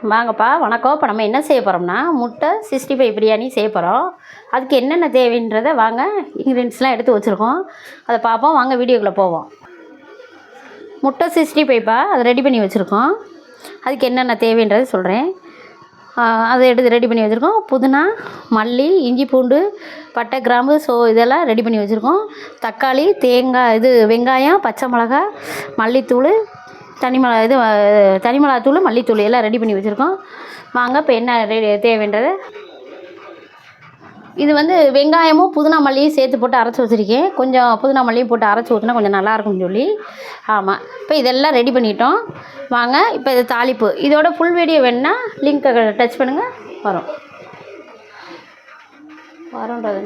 வாங்கப்பா வணக்கம். இப்போ நம்ம என்ன செய்ய போகிறோம்னா முட்டை 65 பிரியாணி செய்ய போகிறோம். அதுக்கு என்னென்ன தேவைன்றதை வாங்க இன்க்ரீடியன்ட்ஸ்லாம் எடுத்து வச்சுருக்கோம், அதை பார்ப்போம். வாங்க வீடியோக்குள்ளே போவோம். முட்டை 65பா, அதை ரெடி பண்ணி வச்சுருக்கோம். அதுக்கு என்னென்ன தேவைன்றதை சொல்கிறேன். அதை எடுத்து ரெடி பண்ணி வச்சுருக்கோம். புதினா, மல்லி, இஞ்சி பூண்டு, பட்டை, கிராம்பு, இதெல்லாம் ரெடி பண்ணி வச்சுருக்கோம். தக்காளி, தேங்காய், வெங்காயம், பச்சை மிளகா, மல்லித்தூள், தனி மிளகாத்தூள், மல்லித்தூள் எல்லாம் ரெடி பண்ணி வச்சுருக்கோம். வாங்க இப்போ என்ன தேவைன்றது. இது வெங்காயமும் புதினா மல்லியும் சேர்த்து போட்டு அரைச்சி வச்சுருக்கேன். கொஞ்சம் புதினா மல்லியும் போட்டு அரைச்சி ஊற்றினா கொஞ்சம் நல்லாயிருக்கும்னு சொல்லி. ஆமாம், இப்போ இதெல்லாம் ரெடி பண்ணிட்டோம். வாங்க இப்போ இது தாளிப்பு. இதோட ஃபுல் வீடியோ வேணுன்னா லிங்க்கை டச் பண்ணுங்கள், வரும்ன்றது.